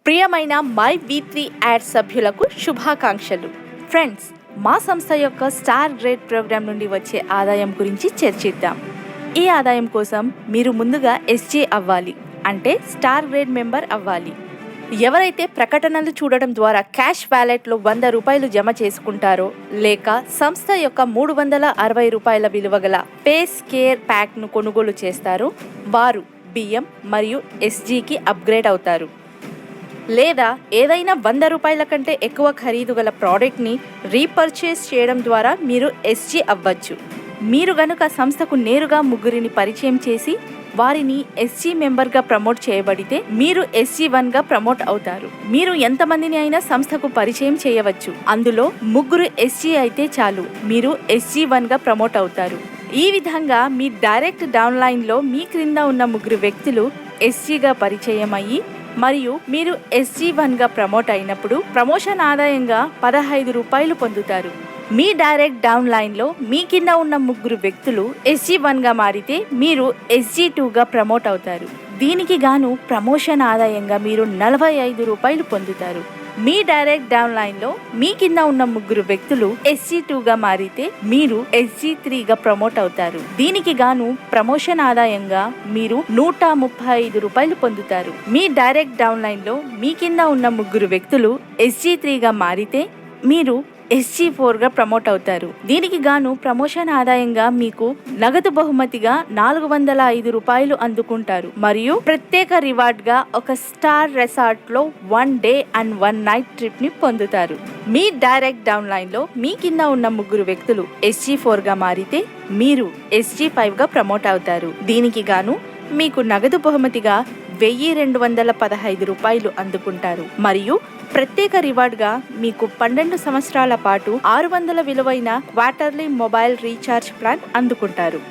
ప్రియమైన my వి3 add సభ్యులకు శుభాకాంక్షలు. ఫ్రెండ్స్, మా సంస్థ యొక్క స్టార్ గ్రేడ్ ప్రోగ్రాం నుండి వచ్చే ఆదాయం గురించి చర్చిద్దాం. ఈ ఆదాయం కోసం మీరు ముందుగా ఎస్జే అవ్వాలి, అంటే స్టార్ గ్రేడ్ మెంబర్ అవ్వాలి. ఎవరైతే ప్రకటనలు చూడడం ద్వారా క్యాష్ వ్యాలెట్లో 100 రూపాయలు జమ చేసుకుంటారో, లేక సంస్థ యొక్క 360 రూపాయల విలువ గల పేస్ కేర్ ప్యాక్ను కొనుగోలు చేస్తారో వారు బియ్యం మరియు ఎస్జీకి అప్గ్రేడ్ అవుతారు. లేదా ఏదైనా 100 రూపాయల కంటే ఎక్కువ ఖరీదు గల ప్రోడక్ట్ని రీపర్చేస్ చేయడం ద్వారా మీరు ఎస్జీ అవ్వచ్చు. మీరు గనుక సంస్థకు నేరుగా ముగ్గురిని పరిచయం చేసి వారిని ఎస్జీ మెంబర్గా ప్రమోట్ చేయబడితే మీరు SG1గా ప్రమోట్ అవుతారు. మీరు ఎంతమందిని అయినా సంస్థకు పరిచయం చేయవచ్చు. అందులో ముగ్గురు ఎస్జీ అయితే చాలు, మీరు SG1గా ప్రమోట్ అవుతారు. ఈ విధంగా మీ డైరెక్ట్ డౌన్లైన్లో మీ క్రింద ఉన్న ముగ్గురు వ్యక్తులు ఎస్జీగా పరిచయం అయ్యి మరియు మీరు SG1గా ప్రమోట్ అయినప్పుడు ప్రమోషన్ ఆదాయంగా 15 రూపాయలు పొందుతారు. మీ డైరెక్ట్ డౌన్ లైన్లో మీ కింద ఉన్న ముగ్గురు వ్యక్తులు SG1గా మారితే మీరు SG2గా ప్రమోట్ అవుతారు. దీనికి గాను ప్రమోషన్ ఆదాయంగా మీరు 45 రూపాయలు పొందుతారు. మీ డైరెక్ట్ డౌన్ లైన్లో మీ కింద ఉన్న ముగ్గురు వ్యక్తులు SG2గా మారితే మీరు SG3గా ప్రమోట్ అవుతారు. దీనికి గాను ప్రమోషన్ ఆదాయంగా మీరు 135 రూపాయలు పొందుతారు. మీ డైరెక్ట్ డౌన్ లైన్లో మీ కింద ఉన్న ముగ్గురు వ్యక్తులు SG3గా మారితే మీరు SG4గా ప్రమోట్ అవుతారు. దీనికి గాను ప్రమోషన్ ఆదాయంగా మీకు నగదు బహుమతిగా 405 రూపాయలు అందుకుంటారు మరియు ప్రత్యేక రివార్డ్గా ఒక స్టార్ రెసార్ట్లో 1 డే అండ్ 1 నైట్ ట్రిప్ని పొందుతారు. మీ డైరెక్ట్ డౌన్ లైన్లో మీ కింద ఉన్న ముగ్గురు వ్యక్తులు SG4గా మారితే మీరు SG5గా ప్రమోట్ అవుతారు. దీనికి గాను మీకు నగదు బహుమతిగా 1215 రూపాయలు అందుకుంటారు మరియు ప్రత్యేక రివార్డ్గా మీకు 12 సంవత్సరాల పాటు 600 విలువైన క్వార్టర్లీ మొబైల్ రీఛార్జ్ ప్లాన్ అందుకుంటారు.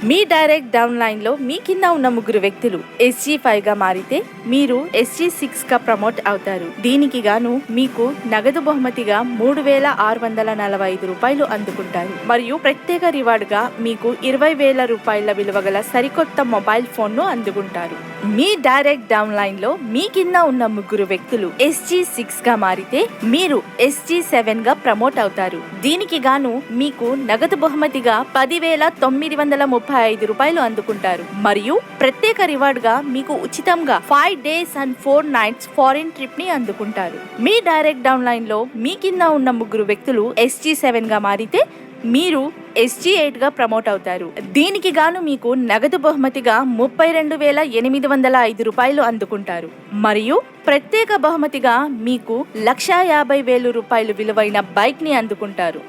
మీ డైరెక్ట్ డౌన్ లైన్లో మీ కింద ఉన్న ముగ్గురు వ్యక్తులు SG5గా మారితే మీరు SG6గా ప్రమోట్ అవుతారు. దీనికి గాను మీకు నగదు బహుమతిగా 3645 రూపాయలు అందుకుంటారు మరియు ప్రత్యేక రివార్డ్గా మీకు 20,000 రూపాయల విలువ గల సరికొత్త మొబైల్ ఫోన్ను అందుకుంటారు. మీ డైరెక్ట్ డౌన్ లైన్లో మీ కింద ఉన్న ముగ్గురు వ్యక్తులు SG6గా మారితే మీరు SG7గా ప్రమోట్ అవుతారు. దీనికి గాను మీకు నగదు బహుమతిగా 10,935 రూపాయలు అందుకుంటారు మరియు ప్రత్యేక రివార్డ్గా మీకు ఉచితంగా 5 days and 4 nights foreign trip ని అందుకుంటారు. మీ డైరెక్ట్ డౌన్ లైన్లో మీ కింద ఉన్న ముగ్గురు వ్యక్తులు SG7గా మారితే మీరు SG8గా ప్రమోట్ అవుతారు. దీనికి గాను మీకు నగదు బహుమతిగా 32,805 రూపాయలు అందుకుంటారు మరియు ప్రత్యేక బహుమతిగా మీకు 1,50,000 రూపాయలు విలువైన బైక్ ని అందుకుంటారు.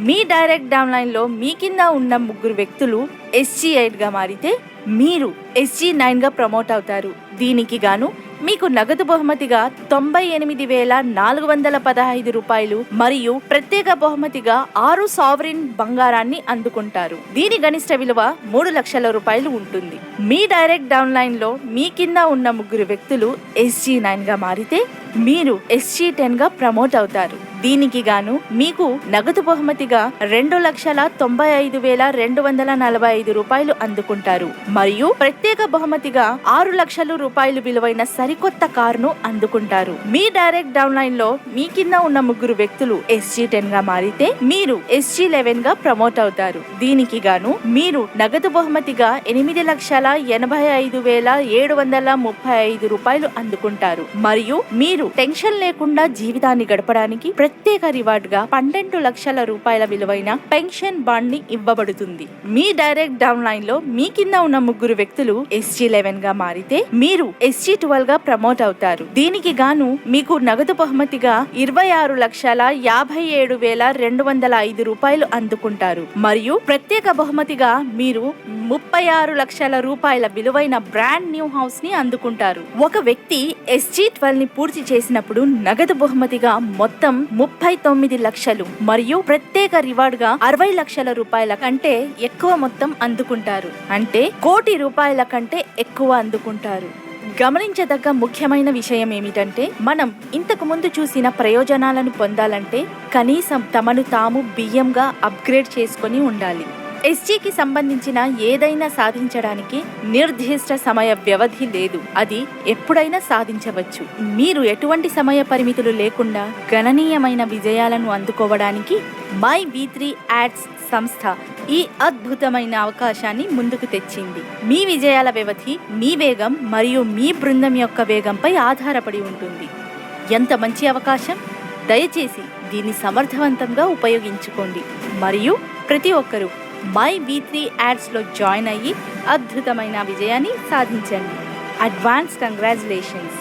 మీ డైరెక్ట్ డౌన్ లైన్లో మీ కింద ఉన్న ముగ్గురు వ్యక్తులు SG8గా మారితే మీరు SG9గా ప్రమోట్ అవుతారు. దీనికి గాను మీకు నగదు బహుమతిగా 98,415 రూపాయలు మరియు ప్రత్యేక బహుమతిగా 6 సావరిన్ బంగారాన్ని అందుకుంటారు. దీని గరిష్ట విలువ 3 లక్షల రూపాయలు ఉంటుంది. మీ డైరెక్ట్ డౌన్ లైన్లో మీ కింద ఉన్న ముగ్గురు వ్యక్తులు SG9గా మారితే మీరు SG10గా ప్రమోట్ అవుతారు. దీనికి గాను మీకు నగదు బహుమతిగా 2,95,245 రూపాయలు అందుకుంటారు మరియు ప్రత్యేక బహుమతిగా 6 లక్షల రూపాయలు విలువైన సరికొత్త కారును అందుకుంటారు. మీ డైరెక్ట్ డౌన్ లైన్లో మీ కింద ఉన్న ముగ్గురు వ్యక్తులు SG10గా మారితే మీరు SG11గా ప్రమోట్ అవుతారు. దీనికి గాను మీరు నగదు బహుమతిగా 8,65,735 రూపాయలు అందుకుంటారు మరియు మీరు టెన్షన్ లేకుండా జీవితాన్ని గడపడానికి ప్రత్యేక రివార్డ్గా 12 లక్షల రూపాయల విలువైన పెన్షన్ బాండ్ ని ఇవ్వబడుతుంది. మీ డైరెక్ట్ డౌన్ లైన్లో మీ కింద ఉన్న ముగ్గురు వ్యక్తులు SG11గా మారితే మీరు SG12గా ప్రమోట్ అవుతారు. దీనికి గాను మీకు నగదు బహుమతిగా 26,57,205 రూపాయలు అందుకుంటారు మరియు ప్రత్యేక బహుమతిగా మీరు 36 లక్షల రూపాయల విలువైన బ్రాండ్ న్యూ హౌస్ ని అందుకుంటారు. ఒక వ్యక్తి SG12ని పూర్తి చేసినప్పుడు నగదు బహుమతిగా మొత్తం 39 లక్షలు మరియు ప్రత్యేక రివార్డ్గా 60 లక్షల రూపాయల కంటే ఎక్కువ మొత్తం అందుకుంటారు. అంటే 1 కోటి రూపాయల కంటే ఎక్కువ అందుకుంటారు. గమనించదగ్గ ముఖ్యమైన విషయం ఏమిటంటే మనం ఇంతకు ముందు చూసిన ప్రయోజనాలను పొందాలంటే కనీసం తమను తాము బియ్యంగా అప్గ్రేడ్ చేసుకొని ఉండాలి. ఎస్జీకి సంబంధించిన ఏదైనా సాధించడానికి నిర్దిష్ట సమయ వ్యవధి లేదు. అది ఎప్పుడైనా సాధించవచ్చు. మీరు ఎటువంటి సమయ పరిమితులు లేకుండా గణనీయమైన విజయాలను అందుకోవడానికి మై V3 యాడ్స్ సంస్థ ఈ అద్భుతమైన అవకాశాన్ని ముందుకు తెచ్చింది. మీ విజయాల వ్యవధి మీ వేగం మరియు మీ బృందం యొక్క వేగంపై ఆధారపడి ఉంటుంది. ఎంత మంచి అవకాశం! దయచేసి దీన్ని సమర్థవంతంగా ఉపయోగించుకోండి మరియు ప్రతి ఒక్కరూ మై V3 యాడ్స్లో జాయిన్ అయ్యి అద్భుతమైన విజయాన్ని సాధించండి. Advance congratulations.